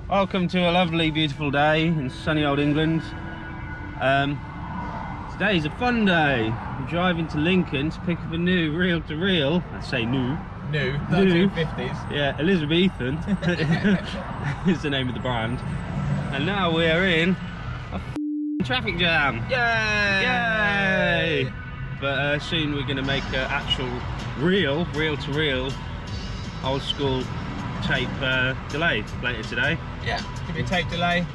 Welcome to a lovely, beautiful day in sunny old England. Today's a fun day. I'm driving to Lincoln to pick up a new reel-to-reel. I say new. New, 1950s. Yeah, Elizabethan is the name of the brand. And now we're in a traffic jam. Yay! Yay! But soon we're going to make an actual reel-to-reel, old school tape delay later today. Yeah, give me a tape delay.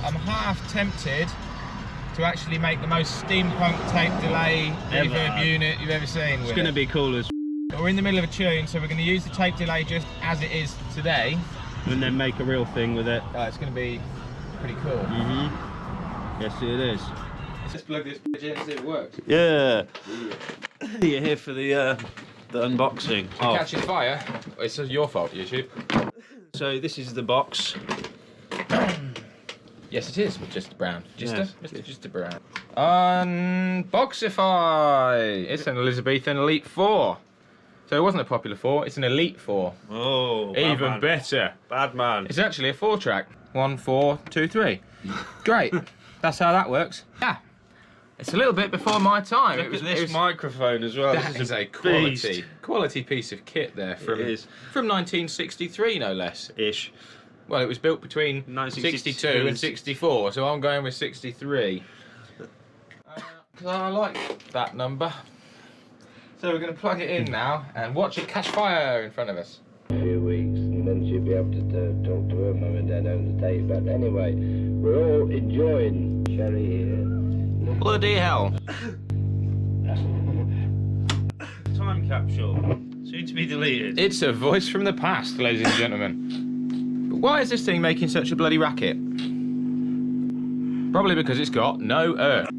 I'm half tempted to actually make the most steampunk tape delay reverb unit you've ever seen. It's going to be cool as We're in the middle of a tune, so we're going to use the tape delay just as it is today. and then make a real thing with it. It's going to be pretty cool. Yes, it is. Let's just plug this bitch in and see if it works. Yeah. You're here for the unboxing. Catching fire? It's your fault, YouTube. So this is the box. Yes, it is. Just Brown. Yes. Mr. Just Brown. Unboxify. It's an Elizabethan Elite 4. So it wasn't a popular 4. It's an Elite 4. Oh, Even better. Bad man. It's actually a 4-track. 1, 4, 2, 3. Great. That's how that works. Yeah. It's a little bit before my time. Look at this microphone as well. That is a quality piece of kit there from 1963, no less. Ish. Well, it was built between 62 and 64, so I'm going with 63. Because I like that number. So we're going to plug it in now and watch it catch fire in front of us. A few weeks, and then she'll be able to talk to her mum and dad on the tape. But anyway, we're all enjoying Sherry here. Bloody hell. Time capsule. Soon to be deleted. It's a voice from the past, ladies and gentlemen. But why is this thing making such a bloody racket? Probably because it's got no earth.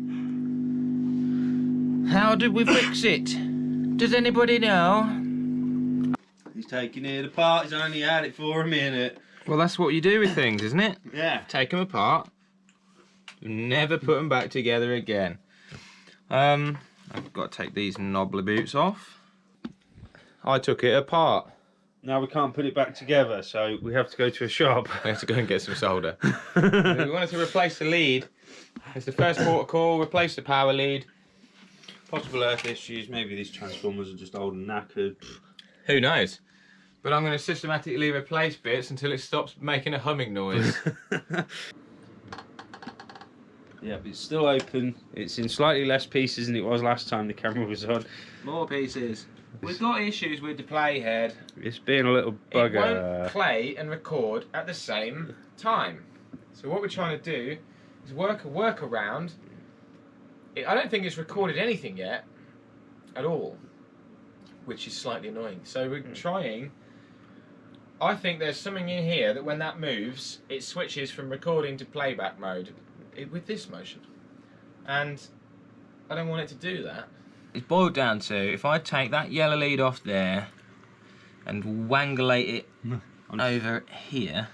How did we fix it? Does anybody know? He's taking it apart. He's only had it for a minute. Well, that's what you do with things, isn't it? Yeah. Take them apart. You never put them back together again. I've got to take these knobbly boots off. I took it apart. Now we can't put it back together, so we have to go to a shop. We have to go and get some solder. We wanted to replace the lead. It's the first port of call, replace the power lead. Possible earth issues. Maybe these transformers are just old and knackered. Who knows? But I'm going to systematically replace bits until it stops making a humming noise. Yeah, but it's still open. It's in slightly less pieces than it was last time the camera was on. More pieces. We've got issues with the playhead. It's being a little bugger. It won't play and record at the same time. So what we're trying to do is work a workaround. I don't think it's recorded anything yet at all, which is slightly annoying. So we're trying. I think there's something in here that when that moves, it switches from recording to playback mode with this motion. And I don't want it to do that. It's boiled down to, if I take that yellow lead off there and wangulate it over here,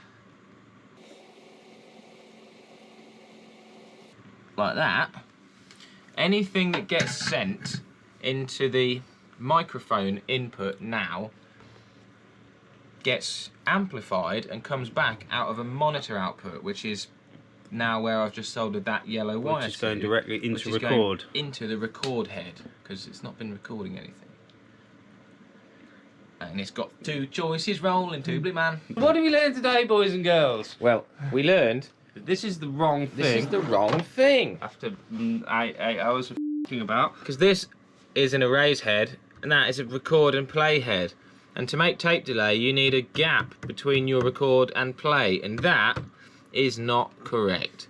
like that, anything that gets sent into the microphone input now gets amplified and comes back out of a monitor output, which is now where I've just soldered that yellow wire. Which is going directly into record. Going into the record head, because it's not been recording anything. And it's got two choices rolling, Toobly man. What have we learned today, boys and girls? Well, we learned This is the wrong thing. this is the wrong thing. After 8 hours of f***ing about. Because this is an erase head, and that is a record and play head. And to make tape delay, you need a gap between your record and play, and that is not correct.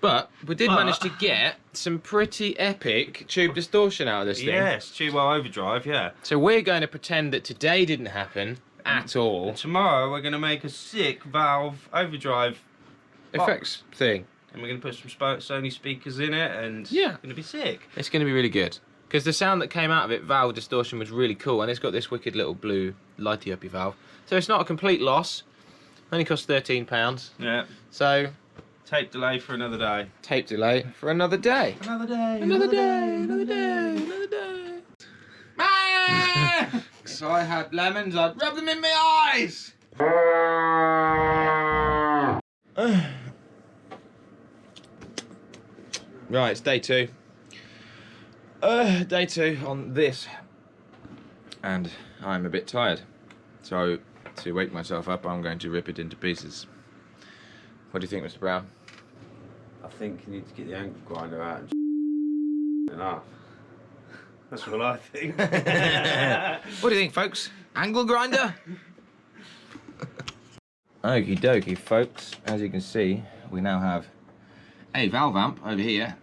But we did manage to get some pretty epic tube distortion out of this thing. Yes, Tubewell Overdrive, yeah. So we're going to pretend that today didn't happen at all. And tomorrow we're going to make a sick Valve Overdrive Effects thing. and we're going to put some Sony speakers in it, and Yeah. it's going to be sick. It's going to be really good. Because the sound that came out of it, valve distortion, was really cool, and it's got this wicked little blue lighty uppy valve. So it's not a complete loss. Only cost £13. Yeah. So Tape delay for another day. tape delay for another day. Another day. Another day. Another day. Another day. Ah! If I had lemons, I'd rub them in my eyes. Right, it's day 2. Day 2 on this. And I'm a bit tired. So, to wake myself up, I'm going to rip it into pieces. What do you think, Mr. Brown? I think you need to get the angle grinder out and enough. That's what I think. What do you think, folks? Angle grinder? Okie dokie, folks. As you can see, we now have a valve amp over here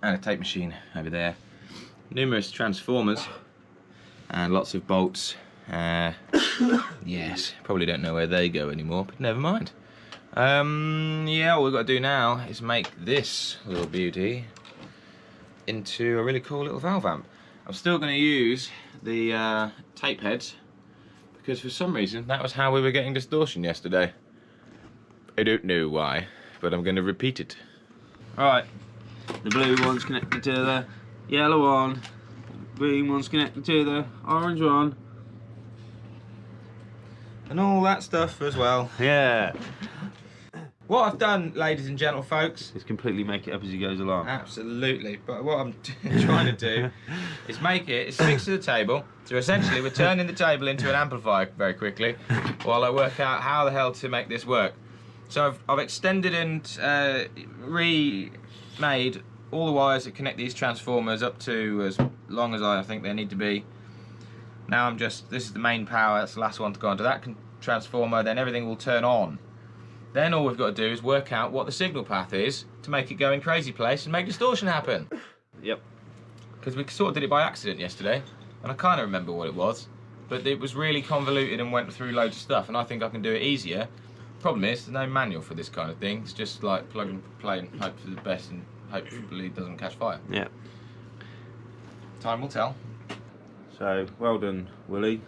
and a tape machine over there. Numerous transformers and lots of bolts. Yes, probably don't know where they go anymore, but never mind. Yeah, all we've got to do now is make this little beauty into a really cool little valve amp. I'm still going to use the tape heads because for some reason that was how we were getting distortion yesterday. I don't know why, but I'm going to repeat it. Right, the blue one's connected to the yellow one, green one's connected to the orange one. And all that stuff as well. Yeah. What I've done, ladies and gentle folks, Just completely make it up as he goes along. absolutely, but what I'm trying to do is make it, it's fixed to the table, so essentially we're turning the table into an amplifier very quickly while I work out how the hell to make this work. So I've extended and remade all the wires that connect these transformers up to as long as I think they need to be. Now this is the main power, that's the last one to go onto that transformer, then everything will turn on. Then all we've got to do is work out what the signal path is to make it go in crazy place and make distortion happen. Yep. Because we sort of did it by accident yesterday, and I kind of remember what it was, but it was really convoluted and went through loads of stuff, and I think I can do it easier. Problem is, there's no manual for this kind of thing. It's just like plug and play and hope for the best and hopefully it doesn't catch fire. Yeah. Time will tell. So, well done, Willie.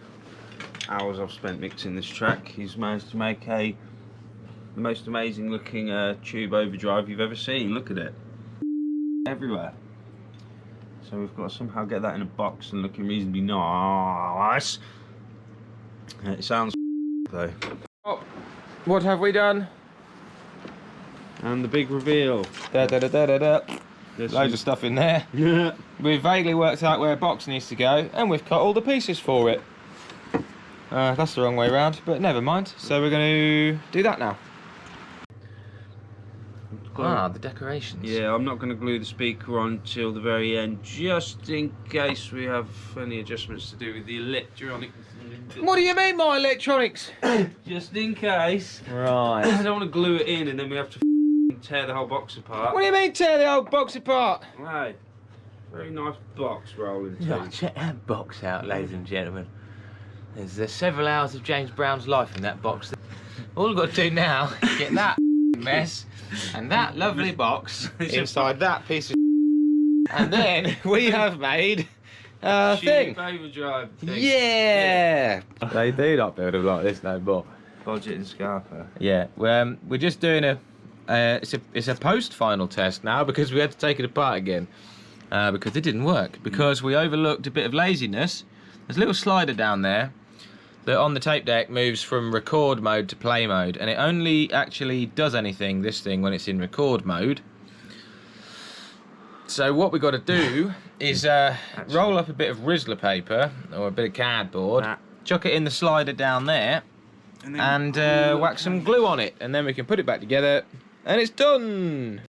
Hours I've spent mixing this track. He's managed to make the most amazing looking tube overdrive you've ever seen. Look at it. Everywhere. So we've got to somehow get that in a box and looking reasonably nice. It sounds though. Oh, what have we done? And the big reveal. Da da da da da da. There's Loads of stuff in there. Yeah. We've vaguely worked out where a box needs to go, and we've cut all the pieces for it. That's the wrong way around, but never mind. So we're going to do that now. The decorations. Yeah, I'm not going to glue the speaker on till the very end, just in case we have any adjustments to do with the electronics. What do you mean, my electronics? Just in case. Right. I don't want to glue it in and then we have to tear the whole box apart. What do you mean tear the old box apart? Right. Very nice box rolling. Yeah, check that box out, ladies and gentlemen. There's several hours of James Brown's life in that box. All we've got to do now is get that mess and that lovely box inside that piece of and then we have made a thing. Overdrive thing. Yeah! They do not build them like this no more. Budget and Scarpa. Yeah, we're just doing it's a post-final test now because we had to take it apart again because it didn't work because we overlooked a bit of laziness. There's a little slider down there that on the tape deck moves from record mode to play mode, and it only actually does anything, this thing, when it's in record mode. So what we've got to do is roll up a bit of Rizzler paper or a bit of cardboard, chuck it in the slider down there, and whack some glue on it, and then we can put it back together, and it's done!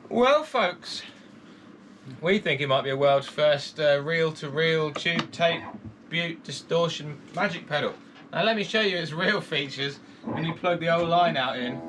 Well, folks, we think it might be a world's first reel-to-reel tube tape butte distortion magic pedal. Now let me show you its real features when you plug the old line out in.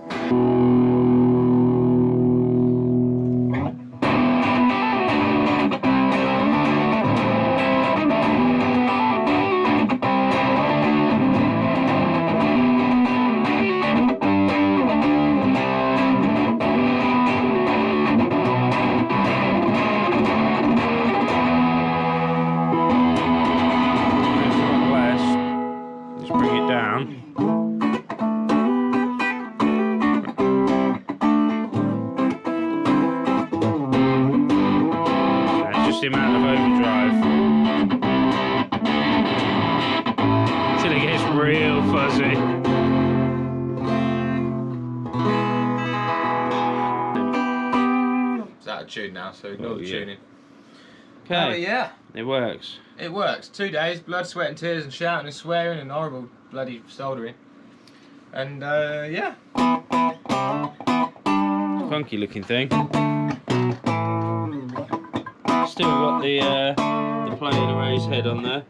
real fuzzy. It's out of tune now, so ignore the yeah. tuning. Okay, Oh, yeah. it works. It works. 2 days, blood, sweat and tears and shouting and swearing and horrible bloody soldering. And yeah. Funky looking thing. Still got the player array's head on there.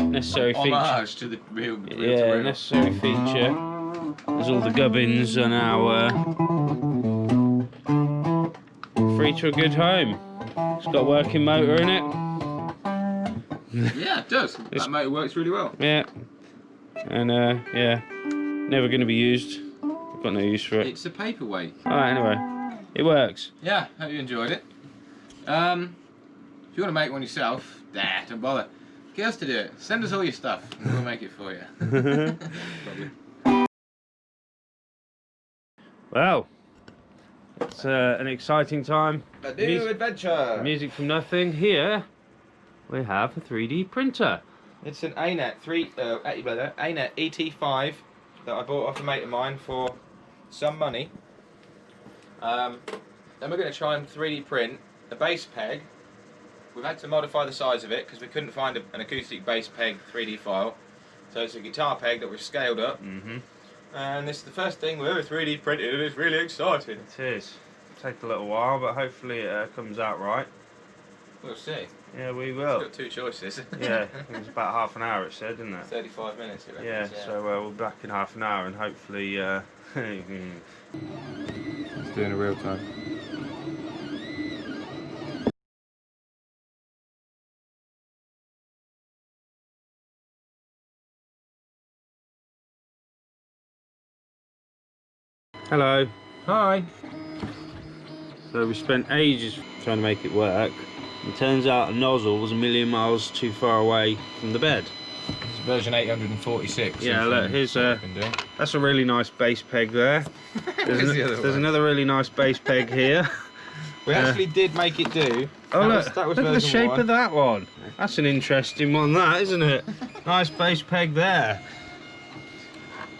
Necessary feature. Homage to the real. Yeah, necessary feature. There's all the gubbins on our free to a good home. It's got a working motor in it. Yeah, it does. That motor works really well. Yeah. And yeah, never going to be used. I've got no use for it. It's a paperweight. Alright, anyway, it works. Yeah, hope you enjoyed it. If you want to make one yourself, don't bother. Get us to do it. Send us all your stuff and we'll make it for you. Probably. Well, it's an exciting time. A new adventure. Music from nothing. Here we have a 3D printer. It's an ANET ANET ET5 that I bought off a mate of mine for some money. And we're going to try and 3D print a bass peg. We've had to modify the size of it because we couldn't find an acoustic bass peg 3D file. So it's a guitar peg that we've scaled up. And this is the first thing we've ever 3D printed and it's really exciting. It is. It'll take a little while, but hopefully it comes out right. We'll see. Yeah, we We've will. got 2 choices. Yeah, it was about half an hour it said, didn't it? 35 minutes. It Yeah, reckons, so we'll be back in half an hour and hopefully it's doing a real time. Hello. Hi. So we spent ages trying to make it work. It turns out a nozzle was a million miles too far away from the bed. It's version 846. Yeah, look, here's that's a really nice bass peg there. There's another really nice bass peg here. We actually did make it do. Oh that was look at the version shape 1. of that one. That's an interesting one, that, isn't it? Nice bass peg there.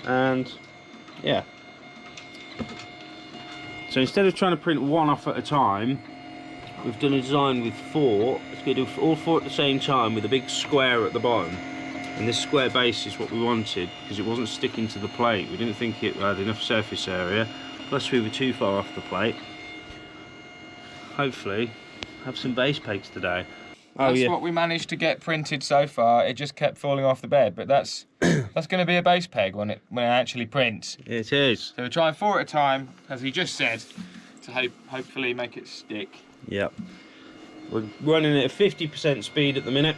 And yeah. So instead of trying to print one off at a time, we've done a design with 4. It's going to do all 4 at the same time with a big square at the bottom. And this square base is what we wanted because it wasn't sticking to the plate. We didn't think it had enough surface area. Plus we were too far off the plate. Hopefully have some base pegs today. That's what we managed to get printed so far. It just kept falling off the bed, but that's going to be a base peg when it actually prints. It is. So we're trying 4 at a time, as he just said, to hopefully make it stick. Yep. We're running at a 50% speed at the minute.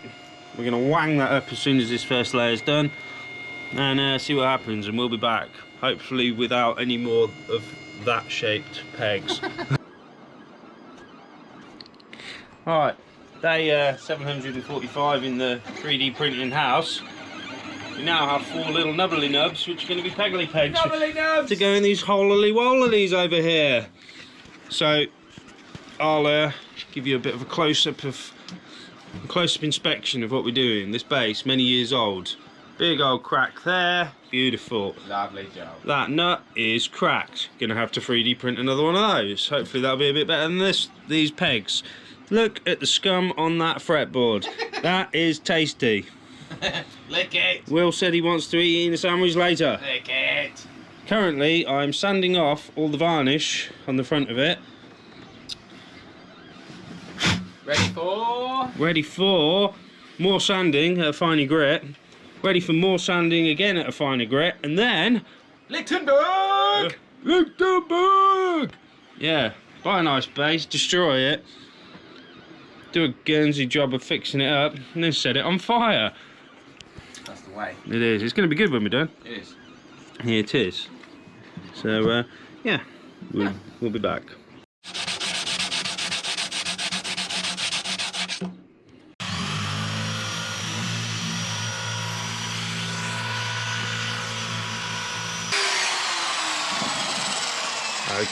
We're going to wang that up as soon as this first layer is done and see what happens, and we'll be back. Hopefully without any more of that shaped pegs. Alright, day 745 in the 3D printing house. We now have 4 little nubbly nubs, which are going to be peggly pegs Nubbly nubs! to go in these holily wollilies over here. So I'll give you a bit of a close-up inspection of what we're doing. This base, many years old. Big old crack there, beautiful. Lovely job. That nut is cracked. Gonna have to 3D print another one of those. Hopefully that'll be a bit better than these pegs. Look at the scum on that fretboard. That is tasty. Lick it. Will said he wants to eat a sandwich later. Lick it. Currently, I'm sanding off all the varnish on the front of it. Ready for more sanding at a finer grit. Ready for more sanding again at a finer grit. And then... Lichtenberg! Lichtenberg! Yeah, buy a nice base, destroy it. Do a Guernsey job of fixing it up. And then set it on fire. That's the way. It is. It's going to be good when we're done. It is. Yeah, it is. So, yeah, we'll be back.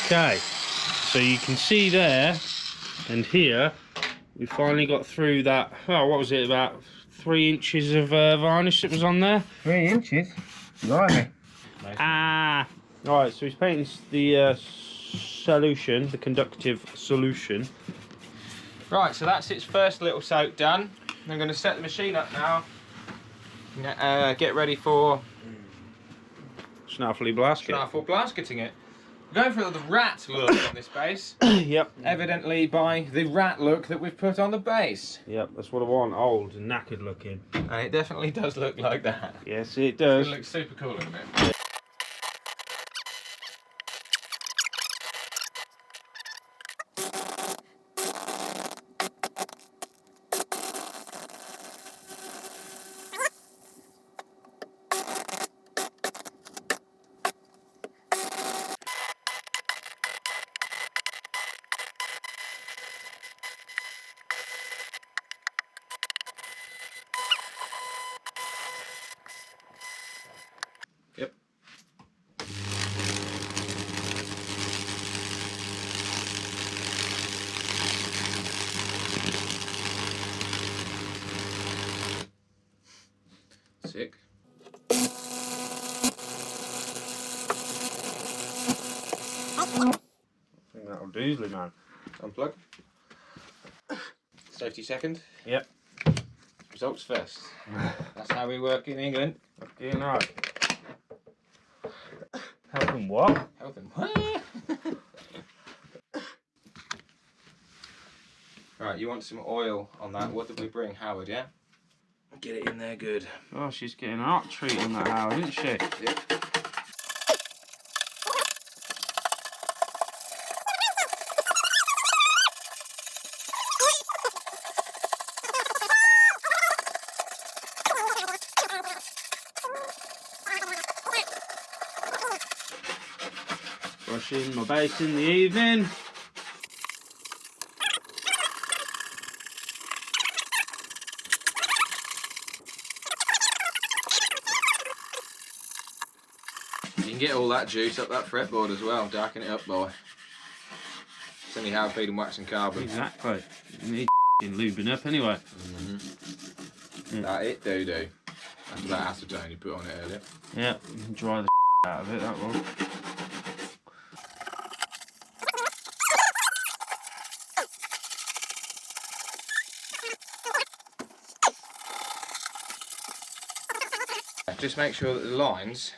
Okay, so you can see there and here, we finally got through that, oh, what was it, about 3 inches of varnish that was on there. 3 inches? Blimey. Ah! Alright, so he's painting the solution, the conductive solution. Right, so that's its first little soak done. I'm going to set the machine up now. Get ready for Snaffly Blasket. Snaffle blasketing it. We're going for the rat look on this base. Yep. Evidently by the rat look that we've put on the base. Yep, that's what I want. Old and knackered looking. And it definitely does look like that. Yes, it It does. looks super cool, isn't it? Yep. Sick. I think that'll doozly, man. Unplug. Safety second. Yep. Results first. That's how we work in England. Fucking right. Helping what? Health and Right, you want some oil on that? What did we bring, Howard? Yeah. Get it in there, good. Oh, she's getting a hot treat on that Howard, isn't she? Yep. Brushing my base in the evening. You can get all that juice up that fretboard as well. Darken it up, boy. It's only how feed and wax and carbon. Exactly. You need lubing up anyway. That it do. After that acetone you put on it earlier. Yeah, you can dry the out of it, that one. Just make sure that the lines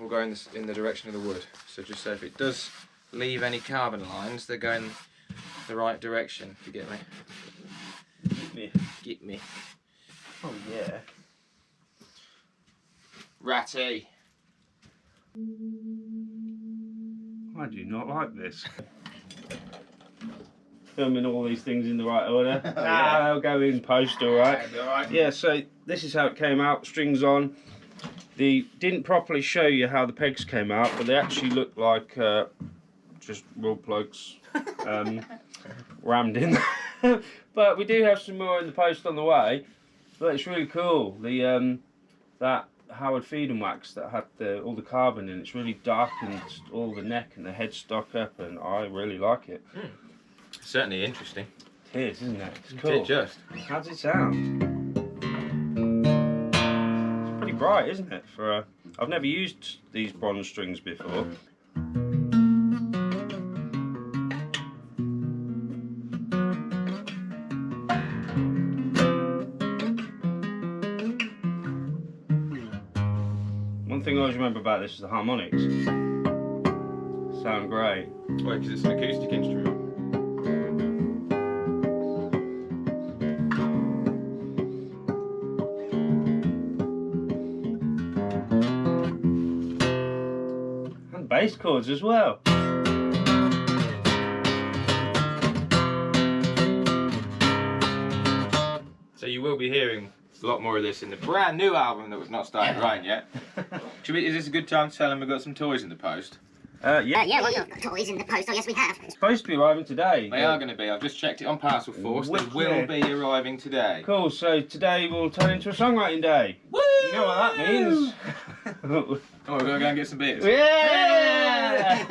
will go in the direction of the wood. So just so if it does leave any carbon lines, they're going the right direction, if you get me. Get me. Oh yeah. Ratty. I do not like this. Filming all these things in the right order. They'll go in post, alright. Yeah, so this is how it came out, strings on. They didn't properly show you how the pegs came out, but they actually look like just wool plugs rammed in. But we do have some more in the post on the way. But it's really cool. The that Howard feed and wax that had all the carbon in, it's really darkened all the neck and the headstock up, and I really like it. Certainly interesting. It is, isn't it? It's cool. Just. How does it sound? It's pretty bright, isn't it? For I've never used these bronze strings before. One thing I always remember about this is the harmonics. Sound great. Wait, because it's an acoustic instrument. And bass chords as well. So you will be hearing a lot more of this in the brand new album that we've not started writing yet. Is this a good time to tell them we've got some toys in the post? Yeah. Yeah, we've got toys in the post. Oh, yes, we have. It's supposed to be arriving today. They are going to be. I've just checked it on Parcel Force. They will be arriving today. Cool, so today will turn into a songwriting day. Woo! You know what that means? Oh, we're going to go and get some beers. Yeah!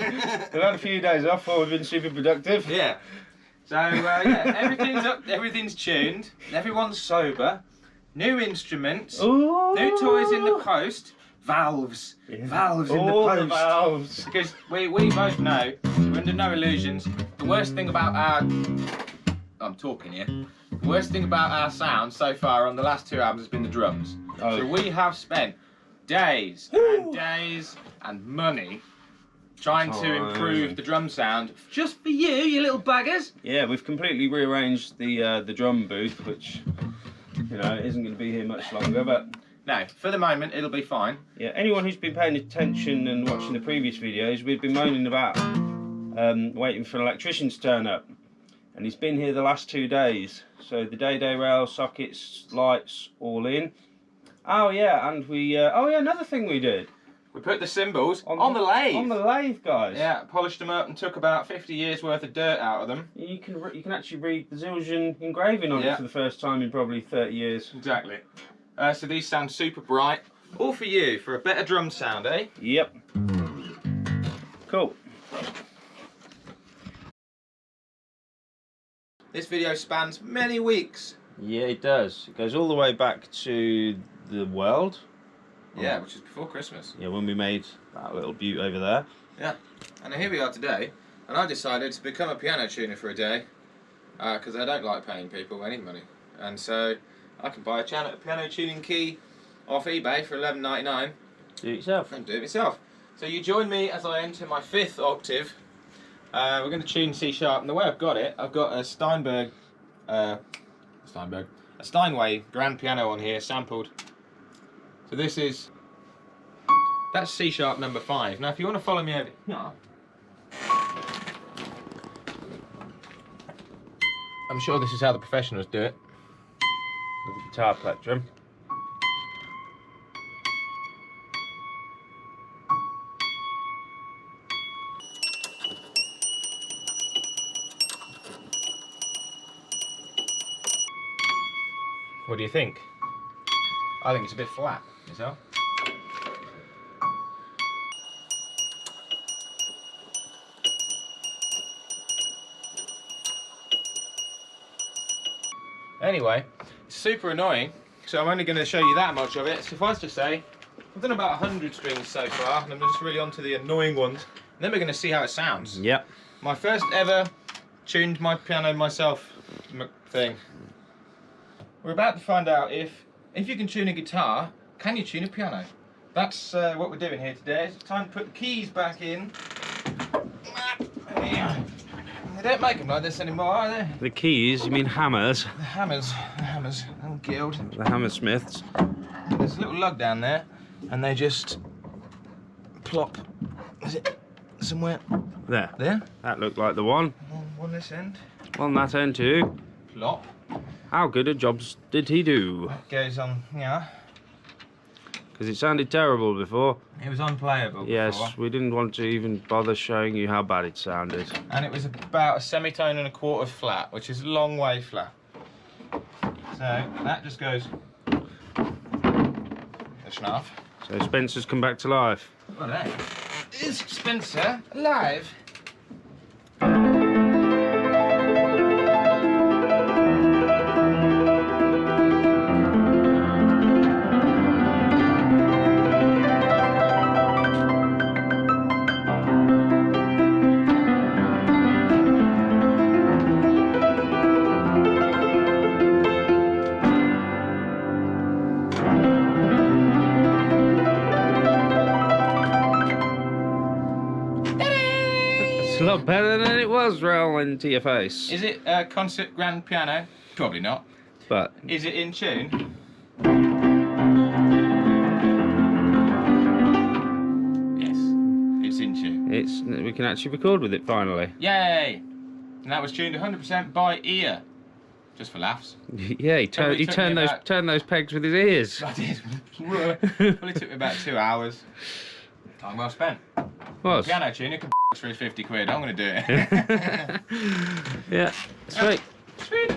We've had a few days off, so we've been super productive. Yeah. So, yeah, everything's up, everything's tuned, everyone's sober. new instruments, Ooh. new toys in the post, valves. Valves in the All post. the valves. Because we both know, we're under no illusions, the worst thing about our... I'm talking here. The worst thing about our sound so far on the last 2 albums has been the drums. Oh. So we have spent days and days and money trying to improve the drum sound just for you little buggers. Yeah, we've completely rearranged the drum booth, which, you know, isn't going to be here much longer, but... No, for the moment it'll be fine. Yeah, anyone who's been paying attention and watching the previous videos, we've been moaning about waiting for an electrician to turn up. And he's been here the last 2 days. So the day rail, sockets, lights, all in. Oh yeah, and we, oh yeah, another thing we did. We put the cymbals on the lathe. On the lathe, guys. Yeah, polished them up and took about 50 years worth of dirt out of them. You can actually read the Zildjian engraving on it for the first time in probably 30 years. Exactly. So these sound super bright. All for you, for a better drum sound, eh? Yep. Cool. This video spans many weeks. Yeah, it does. It goes all the way back to the world. Yeah, which is before Christmas. Yeah, when we made that little butte over there. Yeah. And here we are today, and I decided to become a piano tuner for a day, because I don't like paying people any money. And so I can buy a piano tuning key off eBay for $11.99 Do it yourself. and do it myself. So you join me as I enter my 5th octave. We're going to tune C sharp, and the way I've got it, I've got a a Steinway grand piano on here, sampled. So this is, that's C sharp number 5. Now if you want to follow me over here, I'm sure this is how the professionals do it. With the guitar plectrum. What do you think? I think it's a bit flat, yourself. Anyway, it's super annoying, so I'm only going to show you that much of it. Suffice to say, I've done about 100 strings so far, and I'm just really onto the annoying ones. And then we're going to see how it sounds. Yep. My first ever tuned my piano myself thing. We're about to find out if you can tune a guitar, can you tune a piano? That's what we're doing here today. It's time to put the keys back in. They don't make them like this anymore, are they? The keys, you mean hammers? The hammers, and Guild. The hammersmiths. There's a little lug down there, and they just plop. Is it somewhere? There. There? That looked like the one. On this end. On that end too. Plop. How good a job did he do? Goes on, yeah. Because it sounded terrible before. It was unplayable Yes, before. we didn't want to even bother showing you how bad it sounded. And it was about a semitone and a quarter flat, which is a long way flat. So that just goes the schnaff. So Spencer's come back to life. Well, that is Spencer alive. It's a lot better than it was rolling to your face. Is it a concert grand piano? Probably not. But Is it in tune? Yes, it's in tune. we can actually record with it finally. Yay! And that was tuned 100% by ear. Just for laughs. Yeah, he Probably took me about- turned those pegs with his ears. I did. Probably took me about 2 hours. Time well spent. Was. Piano tuner can for his 50 quid. I'm going to do it. Yeah, sweet. Sweet.